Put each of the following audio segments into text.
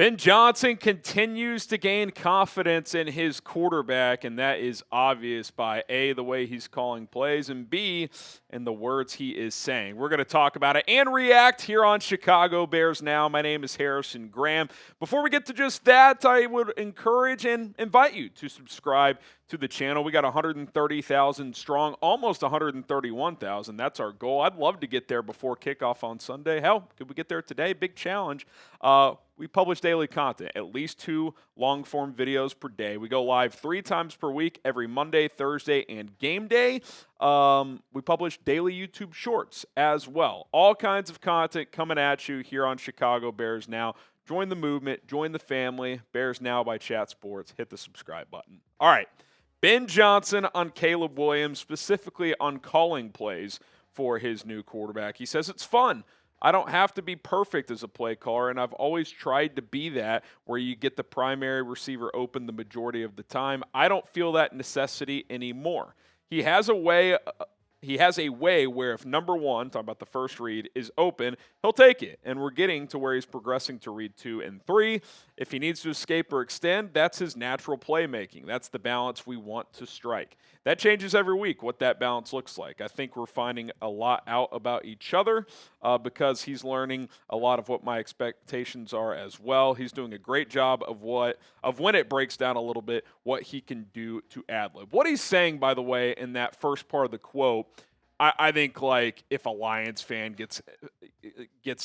Ben Johnson continues to gain confidence in his quarterback, and that is obvious by A, the way he's calling plays, and B, in the words he is saying. We're going to talk about it and react here on Chicago Bears Now. My name is Harrison Graham. Before we get to just that, I would encourage and invite you to subscribe to the channel. We got 130,000 strong, almost 131,000. That's our goal. I'd love to get there before kickoff on Sunday. Hell, could we get there today? Big challenge. We publish daily content, at least 2 long-form videos per day. We go live 3 times per week, every Monday, Thursday, and game day. We publish daily YouTube shorts as well. All kinds of content coming at you here on Chicago Bears Now. Join the movement. Join the family. Bears Now by Chat Sports. Hit the subscribe button. All right. Ben Johnson on Caleb Williams, specifically on calling plays for his new quarterback. He says it's fun. I don't have to be perfect as a play caller, and I've always tried to be that, where you get the primary receiver open the majority of the time. I don't feel that necessity anymore. He has a way where if number 1, talking about the first read, is open, he'll take it. And we're getting to where he's progressing to read 2 and 3. If he needs to escape or extend, that's his natural playmaking. That's the balance we want to strike. That changes every week, what that balance looks like. I think we're finding a lot out about each other because he's learning a lot of what my expectations are as well. He's doing a great job of when it breaks down a little bit, what he can do to ad-lib. What he's saying, by the way, in that first part of the quote, I think, like, if a Lions fan gets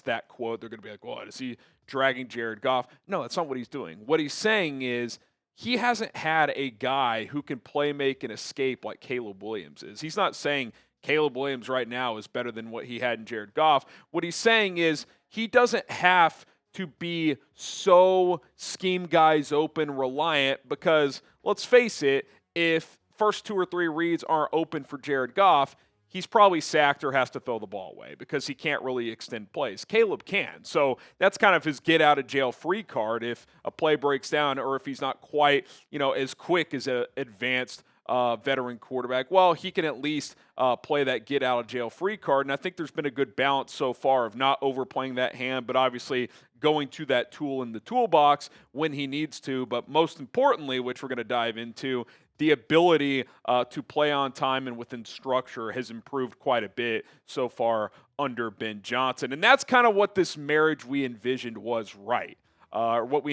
that quote, they're going to be like, well, is he dragging Jared Goff? No, that's not what he's doing. What he's saying is he hasn't had a guy who can play, make, and escape like Caleb Williams is. He's not saying Caleb Williams right now is better than what he had in Jared Goff. What he's saying is he doesn't have to be so scheme guys open reliant because, let's face it, if first 2 or 3 reads aren't open for Jared Goff, he's probably sacked or has to throw the ball away because he can't really extend plays. Caleb can. So that's kind of his get-out-of-jail-free card if a play breaks down or if he's not quite, as quick as an advanced veteran quarterback. Well, he can at least play that get-out-of-jail-free card, and I think there's been a good balance so far of not overplaying that hand, but obviously going to that tool in the toolbox when he needs to. But most importantly, which we're going to dive into, the ability to play on time and within structure has improved quite a bit so far under Ben Johnson. And that's kind of what this marriage we envisioned was right. Number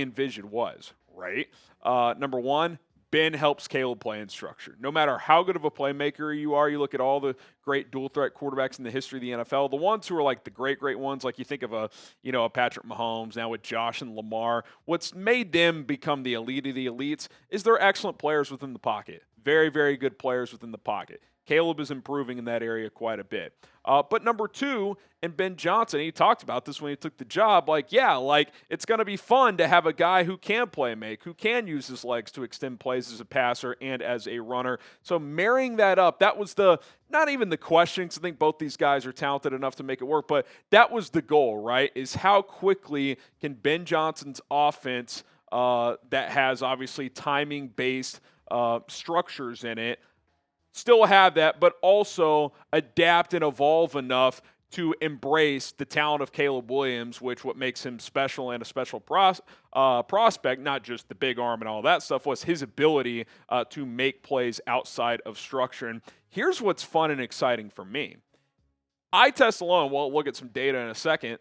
1, Ben helps Caleb play in structure. No matter how good of a playmaker you are, you look at all the great dual threat quarterbacks in the history of the NFL, the ones who are like the great ones, like you think of a Patrick Mahomes, now with Josh and Lamar, what's made them become the elite of the elites is they're excellent players within the pocket. Very, very good players within the pocket. Caleb is improving in that area quite a bit. But number 2, and Ben Johnson, he talked about this when he took the job, it's going to be fun to have a guy who can play make, who can use his legs to extend plays as a passer and as a runner. So marrying that up, that was not even the question, because I think both these guys are talented enough to make it work, but that was the goal, right, is how quickly can Ben Johnson's offense that has obviously timing-based structures in it still have that, but also adapt and evolve enough to embrace the talent of Caleb Williams, what makes him special and a special prospect, not just the big arm and all that stuff, was his ability to make plays outside of structure. And here's what's fun and exciting for me. Eye test alone, we'll look at some data in a second.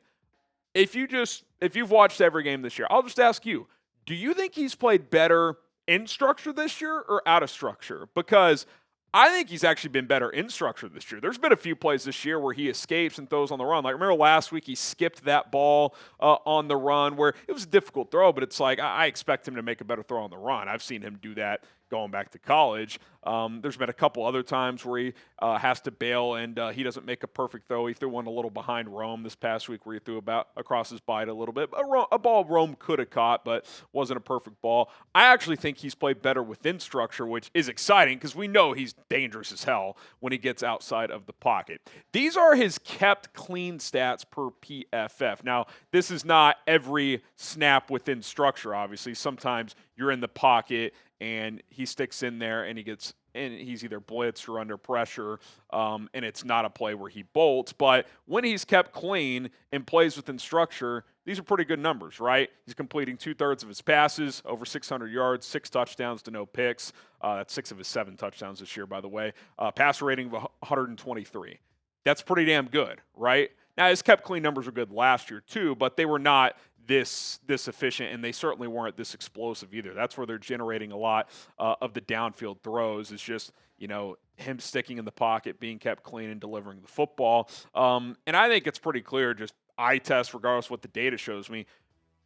If you've watched every game this year, I'll just ask you, do you think he's played better in structure this year or out of structure? Because I think he's actually been better in structure this year. There's been a few plays this year where he escapes and throws on the run. Like, remember last week he skipped that ball on the run where it was a difficult throw, but it's like I expect him to make a better throw on the run. I've seen him do that going back to college. There's been a couple other times where he has to bail and he doesn't make a perfect throw. He threw one a little behind Rome this past week where he threw about across his bite a little bit. A ball Rome could have caught, but wasn't a perfect ball. I actually think he's played better within structure, which is exciting because we know he's dangerous as hell when he gets outside of the pocket. These are his kept clean stats per PFF. Now, this is not every snap within structure, obviously. Sometimes you're in the pocket and he sticks in there and he gets and he's either blitzed or under pressure, and it's not a play where he bolts. But when he's kept clean and plays within structure, these are pretty good numbers, right? He's completing 2/3 of his passes, over 600 yards, 6 touchdowns to no picks. That's 6 of his 7 touchdowns this year, by the way. Passer rating of 123. That's pretty damn good, right? Now, his kept clean numbers were good last year too, but they were not this efficient, and they certainly weren't this explosive either. That's where they're generating a lot of the downfield throws. It's just him sticking in the pocket, being kept clean, and delivering the football. And I think it's pretty clear, just eye test, regardless of what the data shows me.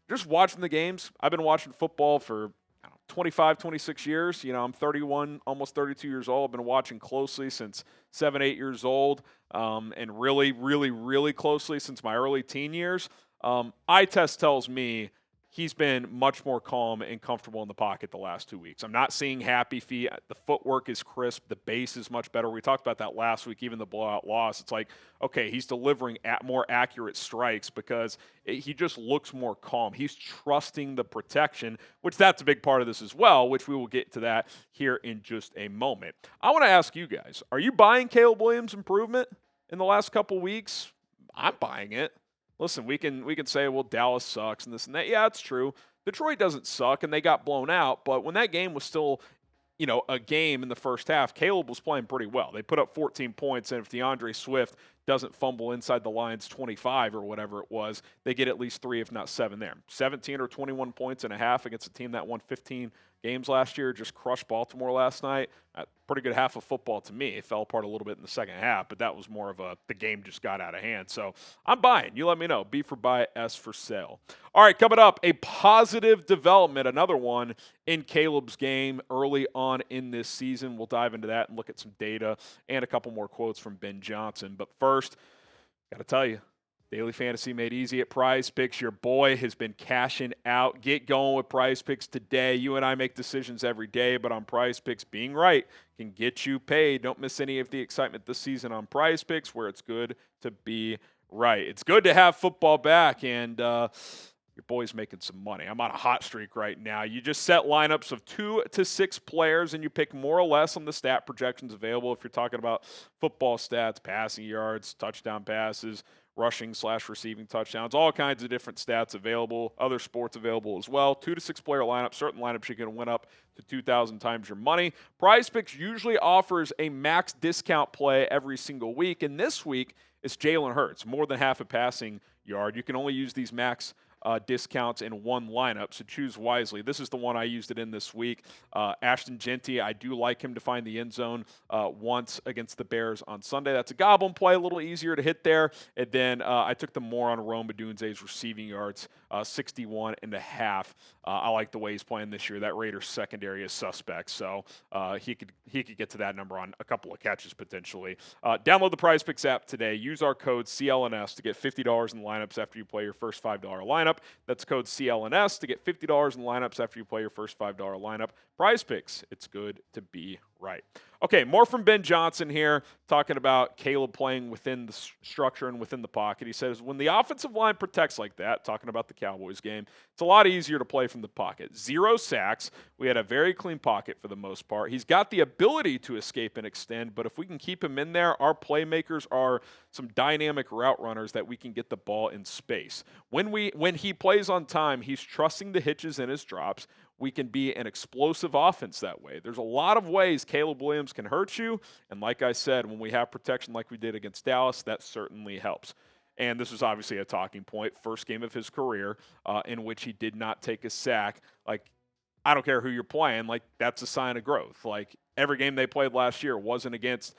Just watching the games, I've been watching football for 25, 26 years. I'm 31, almost 32 years old. I've been watching closely since 7, 8 years old, and really, really, really closely since my early teen years. Eye test tells me he's been much more calm and comfortable in the pocket the last 2 weeks. I'm not seeing happy feet. The footwork is crisp. The base is much better. We talked about that last week, even the blowout loss. It's like, okay, he's delivering more accurate strikes because he just looks more calm. He's trusting the protection, which that's a big part of this as well, which we will get to that here in just a moment. I want to ask you guys, are you buying Caleb Williams' improvement in the last couple weeks? I'm buying it. Listen, we can say, well, Dallas sucks and this and that. Yeah, it's true. Detroit doesn't suck, and they got blown out. But when that game was still, a game in the first half, Caleb was playing pretty well. They put up 14 points, and if DeAndre Swift doesn't fumble inside the Lions 25 or whatever it was, they get at least 3, if not 7 there. 17 or 21 points and a half against a team that won 15 games last year, just crushed Baltimore last night. Pretty good half of football to me. It fell apart a little bit in the second half, but that was more of the game just got out of hand. So I'm buying. You let me know. B for buy, S for sell. All right, coming up, a positive development, another one in Caleb's game early on in this season. We'll dive into that and look at some data and a couple more quotes from Ben Johnson. But first, got to tell you, Daily Fantasy made easy at PrizePicks. Your boy has been cashing out. Get going with PrizePicks today. You and I make decisions every day, but on PrizePicks, being right can get you paid. Don't miss any of the excitement this season on PrizePicks, where it's good to be right. It's good to have football back, and your boy's making some money. I'm on a hot streak right now. You just set lineups of 2 to 6 players, and you pick more or less on the stat projections available. If you're talking about football stats, passing yards, touchdown passes, rushing/receiving touchdowns, all kinds of different stats available, other sports available as well. 2 to 6 player lineup, certain lineups you can win up to 2,000 times your money. PrizePicks usually offers a max discount play every single week, and this week it's Jalen Hurts, more than half a passing yard. You can only use these max discounts in one lineup, so choose wisely. This is the one I used it in this week. Ashton Genty, I do like him to find the end zone once against the Bears on Sunday. That's a goblin play, a little easier to hit there. And then I took the more on Rome Odunze's receiving yards, 61 and a half. I like the way he's playing this year. That Raiders secondary is suspect, so he could get to that number on a couple of catches potentially. Download the PrizePicks app today. Use our code CLNS to get $50 in lineups after you play your first $5 lineup. That's code CLNS to get $50 in lineups after you play your first $5 lineup. PrizePicks, it's good to be right. Okay, more from Ben Johnson here, talking about Caleb playing within the structure and within the pocket. He says, when the offensive line protects like that, talking about the Cowboys game, it's a lot easier to play from the pocket. 0 sacks. We had a very clean pocket for the most part. He's got the ability to escape and extend, but if we can keep him in there, our playmakers are some dynamic route runners that we can get the ball in space. When he plays on time, he's trusting the hitches in his drops. We can be an explosive offense that way. There's a lot of ways Caleb Williams can hurt you, and like I said, when we have protection like we did against Dallas, that certainly helps. And this was obviously a talking point, first game of his career in which he did not take a sack. Like, I don't care who you're playing, like, that's a sign of growth. Like, every game they played last year wasn't against,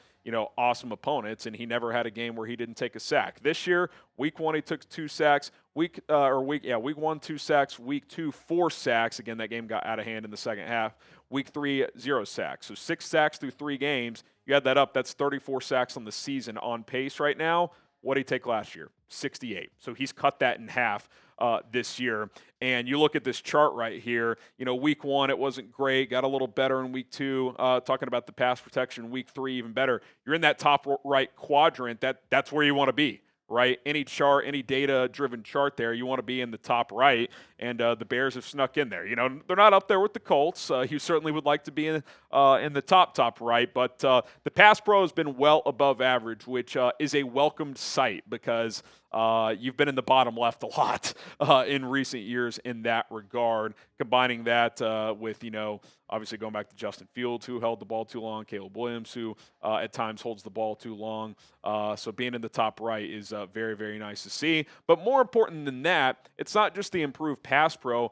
awesome opponents, and he never had a game where he didn't take a sack. This year, week 1, he took 2 sacks. Week 1, 2 sacks. Week 2, 4 sacks. Again, that game got out of hand in the second half. Week 3, 0 sacks. So 6 sacks through 3 games. You add that up, that's 34 sacks on the season on pace right now. What did he take last year? 68. So he's cut that in half this year. And you look at this chart right here, week 1, it wasn't great, got a little better in week 2, talking about the pass protection, week 3, even better. You're in that top right quadrant, that's where you want to be, right? Any chart, any data-driven chart there, you want to be in the top right, and the Bears have snuck in there. They're not up there with the Colts. You certainly would like to be in in the top right, but the pass pro has been well above average, which is a welcomed sight because you've been in the bottom left a lot in recent years in that regard. Combining that with, obviously going back to Justin Fields, who held the ball too long, Caleb Williams, who at times holds the ball too long. So being in the top right is very, very nice to see. But more important than that, it's not just the improved pass pro.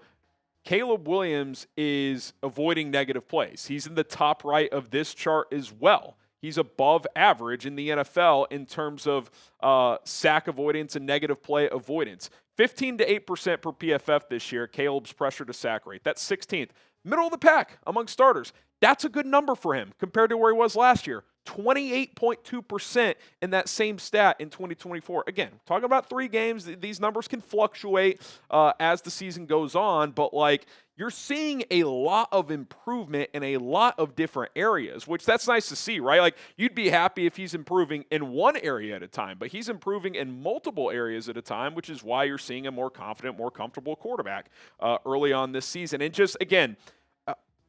Caleb Williams is avoiding negative plays. He's in the top right of this chart as well. He's above average in the NFL in terms of sack avoidance and negative play avoidance. 15 to 8% per PFF this year, Caleb's pressure to sack rate. That's 16th. Middle of the pack among starters. That's a good number for him compared to where he was last year. 28.2% in that same stat in 2024. Again, talking about 3 games, these numbers can fluctuate as the season goes on, but you're seeing a lot of improvement in a lot of different areas, which that's nice to see, right? You'd be happy if he's improving in one area at a time, but he's improving in multiple areas at a time, which is why you're seeing a more confident, more comfortable quarterback early on this season. And just, again,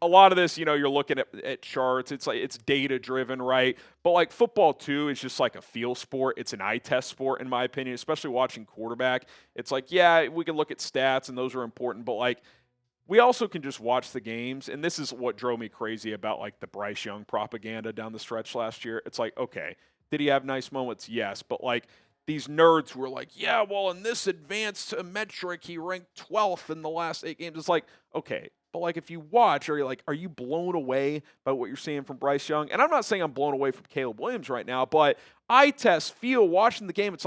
a lot of this, you're looking at charts. It's data driven, right? But football too is just a feel sport. It's an eye test sport, in my opinion, especially watching quarterback. It's yeah, we can look at stats and those are important, but we also can just watch the games. And this is what drove me crazy about the Bryce Young propaganda down the stretch last year. It's okay, did he have nice moments? Yes, but these nerds who were yeah, well, in this advanced metric, he ranked 12th in the last 8 games. It's okay. But if you watch, are you blown away by what you're seeing from Bryce Young? And I'm not saying I'm blown away from Caleb Williams right now, but eye test, watching the game, it's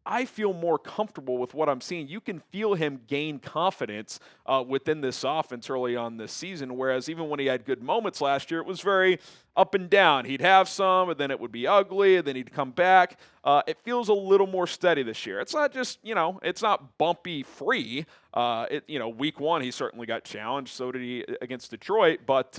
I feel more comfortable with what I'm seeing. You can feel him gain confidence within this offense early on this season, whereas even when he had good moments last year, it was very up and down. He'd have some, and then it would be ugly, and then he'd come back. It feels a little more steady this year. It's not just, it's not bumpy free. Week 1, he certainly got challenged. So did he against Detroit, but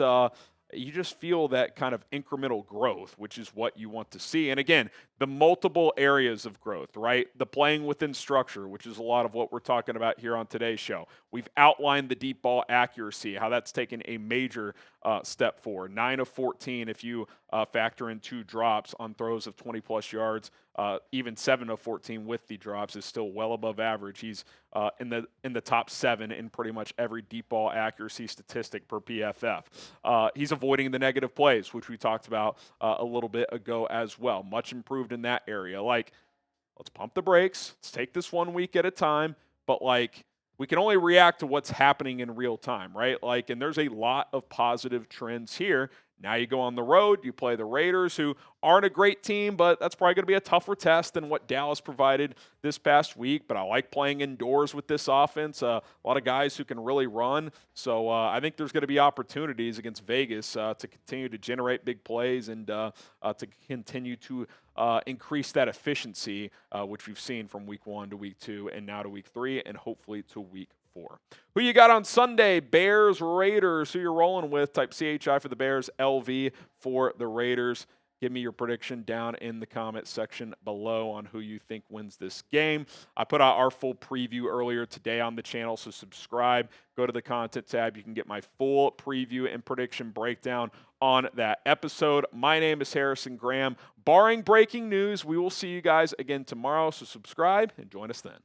you just feel that kind of incremental growth, which is what you want to see. And again, the multiple areas of growth, right? The playing within structure, which is a lot of what we're talking about here on today's show. We've outlined the deep ball accuracy, how that's taken a major step forward. 9 of 14 if you factor in 2 drops on throws of 20-plus yards. Even 7 of 14 with the drops is still well above average. He's in the top 7 in pretty much every deep ball accuracy statistic per PFF. He's avoiding the negative plays, which we talked about a little bit ago as well. Much improved in that area. Let's pump the brakes. Let's take this 1 week at a time. But we can only react to what's happening in real time, right? And there's a lot of positive trends here. Now you go on the road, you play the Raiders, who aren't a great team, but that's probably going to be a tougher test than what Dallas provided this past week. But I like playing indoors with this offense. A lot of guys who can really run. So I think there's going to be opportunities against Vegas to continue to generate big plays and to continue to increase that efficiency, which we've seen from week 1 to week 2 and now to week 3 and hopefully to week 4. Who you got on Sunday? Bears, Raiders. Who you're rolling with? Type CHI for the Bears, LV for the Raiders. Give me your prediction down in the comment section below on who you think wins this game. I put out our full preview earlier today on the channel, so subscribe. Go to the content tab. You can get my full preview and prediction breakdown on that episode. My name is Harrison Graham. Barring breaking news, we will see you guys again tomorrow, so subscribe and join us then.